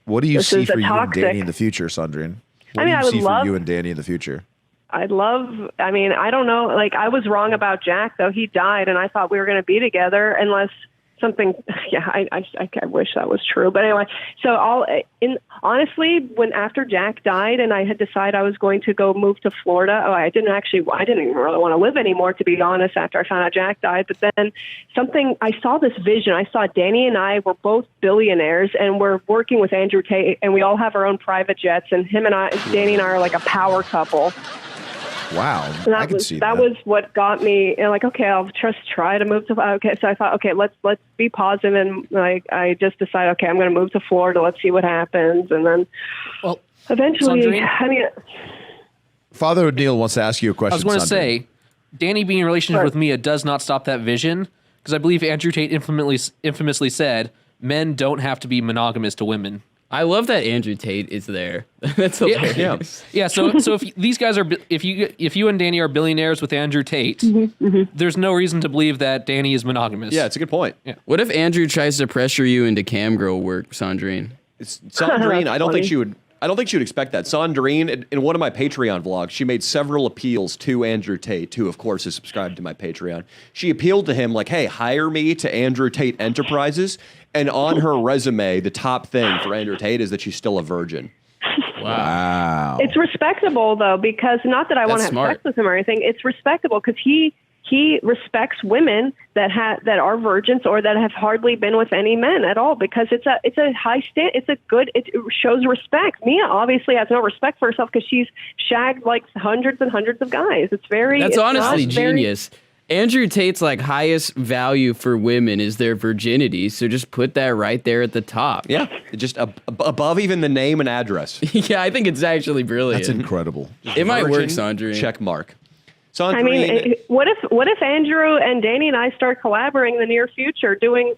What do you see for you and toxic. Danny in the future, Sandrine? What I mean, do I you would see love. for you and Danny in the future? I mean, I don't know. Like, I was wrong about Jack, though. He died, and I thought we were going to be together unless something. Yeah, I wish that was true. But anyway, so honestly, after Jack died, and I had decided I was going to go move to Florida. Oh, I didn't even really want to live anymore, to be honest. After I found out Jack died, but then I saw this vision. I saw Danny and I were both billionaires, and we're working with Andrew Tate, and we all have our own private jets, and Danny and I are like a power couple. Wow, I can see that was what got me like, okay, I'll just try to move to. Okay, so I thought, okay, let's be positive, and like I just decided, okay, I'm going to move to Florida. Let's see what happens, and then eventually, Sandrine, I mean, Father O'Neill wants to ask you a question. I was going to Sandrine. say, Danny being in a relationship with Mia does not stop that vision, because I believe Andrew Tate infamously said, "Men don't have to be monogamous to women." I love that Andrew Tate is there. That's hilarious. Yeah. So if these guys are, if you and Danny are billionaires with Andrew Tate, there's no reason to believe that Danny is monogamous. Yeah, it's a good point. Yeah. What if Andrew tries to pressure you into cam girl work, Sandrine? Sandrine, I don't think she would expect that. Sandrine, in one of my Patreon vlogs, she made several appeals to Andrew Tate, who, of course, is subscribed to my Patreon. She appealed to him like, hey, hire me to Andrew Tate Enterprises. And on her resume, the top thing for Andrew Tate is that she's still a virgin. Wow. it's respectable though, because not that I want to have smart. sex with him or anything. It's respectable because he respects women that are virgins or that have hardly been with any men at all, because it's a high stand. It shows respect. Mia obviously has no respect for herself because she's shagged like hundreds and hundreds of guys. That's honestly genius. Andrew Tate's like highest value for women is their virginity, so just put that right there at the top. Yeah, just above even the name and address. Yeah, I think it's actually brilliant. That's incredible. It might work, Sandrine. Check mark. Sandrine, I mean, what if Andrew and Danny and I start collaborating in the near future, doing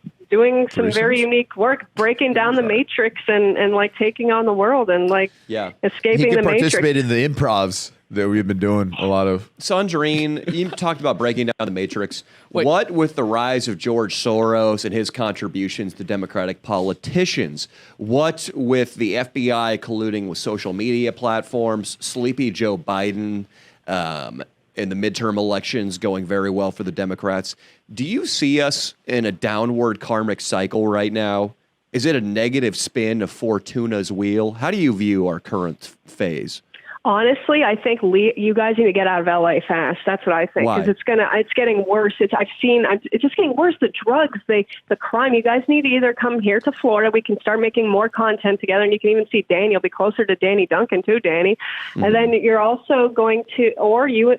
some very unique work, breaking down the matrix and like taking on the world and like escaping he the can participate matrix. in the improvs that we've been doing a lot of. Sandrine, you talked about breaking down the matrix. What with the rise of George Soros and his contributions to Democratic politicians? What with the FBI colluding with social media platforms, sleepy Joe Biden, in the midterm elections going very well for the Democrats? Do you see us in a downward karmic cycle right now? Is it a negative spin of Fortuna's wheel? How do you view our current phase? Honestly, I think you guys need to get out of LA fast. That's what I think, because it's getting worse. It's just getting worse. The drugs, the crime. You guys need to either come here to Florida. We can start making more content together, and you can even see Danny. You'll be closer to Danny Duncan too, Danny. Mm-hmm. And then you're also going to, or Danny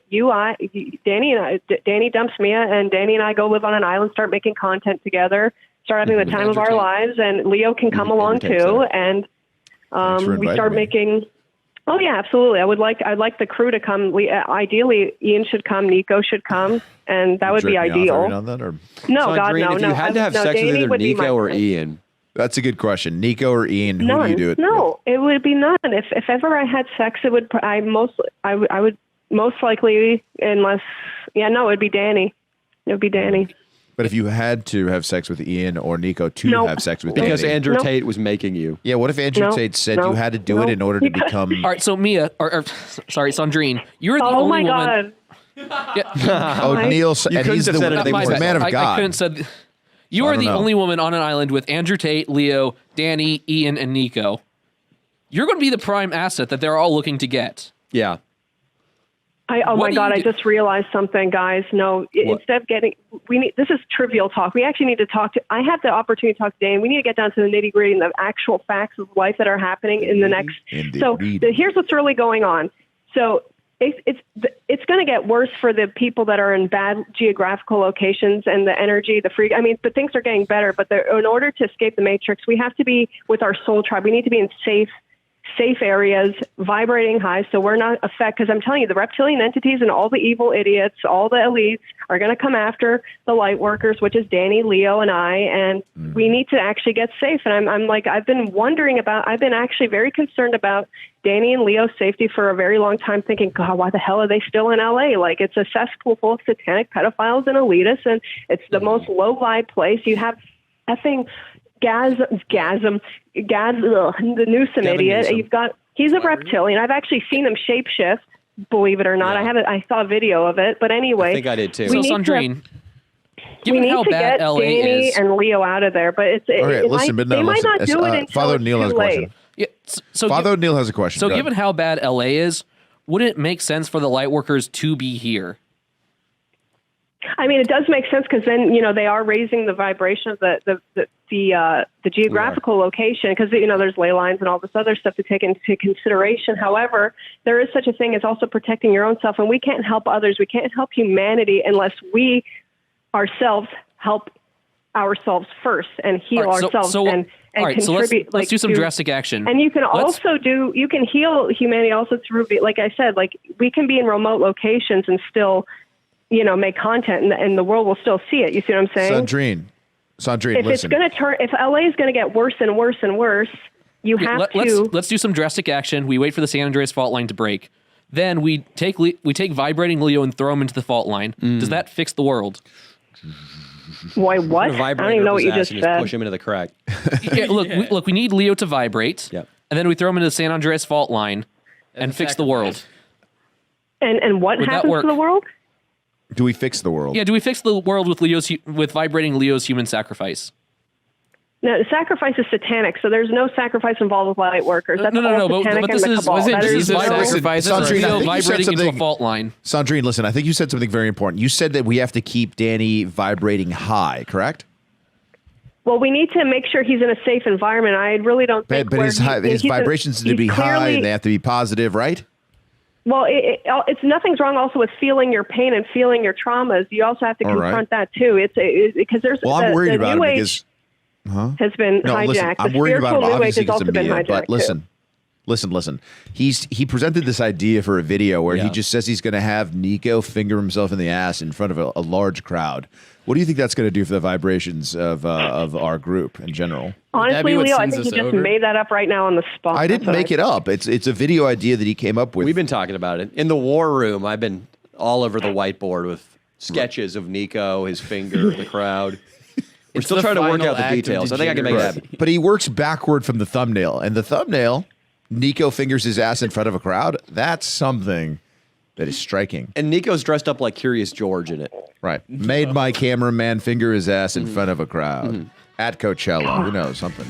dumps Mia, and Danny and I go live on an island, start making content together, start having the time of our lives, and Leo can come along too, and we start making. Oh yeah, absolutely. I'd like the crew to come. Ideally, Ian should come, Nico should come, and that would be ideal. On that, or? No, Sandrine, God, no, if no. you had to have sex with either Nico or Ian. That's a good question. Nico or Ian, who do you do it No, it would be none. If ever I had sex, it would. I would most likely, unless it would be Danny. It would be Danny. But if you had to have sex with Ian or Nico to have sex with because Danny. Andrew Tate was making you. Yeah, what if Andrew Tate said you had to do it in order to become... All right, so Mia, sorry, Sandrine, you're the only woman... O'Neill, and he's the man of God. I couldn't said... You are the only woman on an island with Andrew Tate, Leo, Danny, Ian, and Nico. You're going to be the prime asset that they're all looking to get. Yeah. My God, I just realized something, guys. No, instead of this is trivial talk. We actually need to talk I have the opportunity to talk to Dane. We need to get down to the nitty gritty and the actual facts of life that are happening in the next. So here's what's really going on. So it's going to get worse for the people that are in bad geographical locations and the energy, but things are getting better. But in order to escape the matrix, we have to be with our soul tribe. We need to be in safe areas, vibrating high, so we're not affected. Because I'm telling you, the reptilian entities and all the evil idiots, all the elites are going to come after the light workers, which is Danny, Leo, and I, and we need to actually get safe. And I've been actually very concerned about Danny and Leo's safety for a very long time, thinking, God, why the hell are they still in LA? Like, it's a cesspool full of satanic pedophiles and elitists, and it's the most low-vibe place. You have effing the Newsom idiot. Newsom. He's a reptilian. I've actually seen him shapeshift. Believe it or not, I saw a video of it. But anyway, I think I did too. So Sandrine, given how bad LA Danny is, and Leo out of there, but Okay, listen, but no, they might listen. not do it until Father it's Neil too has a late. question. yeah, so Father Neil has a question. So Go given ahead. how bad LA is, wouldn't it make sense for the light workers to be here? I mean, it does make sense because then they are raising the vibration of the geographical location because there's ley lines and all this other stuff to take into consideration. However, there is such a thing as also protecting your own self, and we can't help others. We can't help humanity unless we ourselves help ourselves first and heal ourselves and all right, contribute. So let's do some drastic action. And you can you can heal humanity also through, like I said, like we can be in remote locations and still make content and the world will still see it. You see what I'm saying? Sandrine, if listen. it's going to turn, if LA is going to get worse and worse and worse, you have to. Let's do some drastic action. We wait for the San Andreas fault line to break. Then we take vibrating Leo and throw him into the fault line. Does that fix the world? Why, what? I don't even know what you just said. Push him into the crack. Yeah, look, we need Leo to vibrate. Yep. And then we throw him into the San Andreas fault line and fix the world. And what Would that happens work? to the world? Do we fix the world? Yeah, do we fix the world with vibrating Leo's human sacrifice? No, the sacrifice is satanic, so there's no sacrifice involved with light workers. That's No, all satanic but and this the is cabal. wasn't That is Jesus no- sacrificed Sandrine, for I Leo think you said vibrating into a something- fault line. Sandrine, listen, I think you said something very important. You said that we have to keep Danny vibrating high, correct? Well, we need to make sure he's in a safe environment. I really don't think. But his vibrations need to be high and they have to be positive, right? Well, it's nothing's wrong also with feeling your pain and feeling your traumas. You also have to All right. confront that too. It's because there's. Well, I'm worried about New it Age because has been no, hijacked. listen, I'm the worried about spiritual him. New Age Obviously, has also it's a been media, hijacked but listen. He presented this idea for a video where he just says he's going to have Nico finger himself in the ass in front of a large crowd. What do you think that's going to do for the vibrations of our group in general? Honestly, what Leo, I sends think he us just over? made that up right now on the spot. I didn't make it up. It's a video idea that he came up with. We've been talking about it. In the war room, I've been all over the whiteboard with sketches of Nico, his finger, the crowd. We're still the trying to work final out the act of details. I think I can make it degeneracy. happen. But he works backward from the thumbnail, and the thumbnail, Nico fingers his ass in front of a crowd. That's something that is striking. And Nico's dressed up like Curious George in it. Right. Made my cameraman finger his ass in front of a crowd at Coachella. Who knows? Something,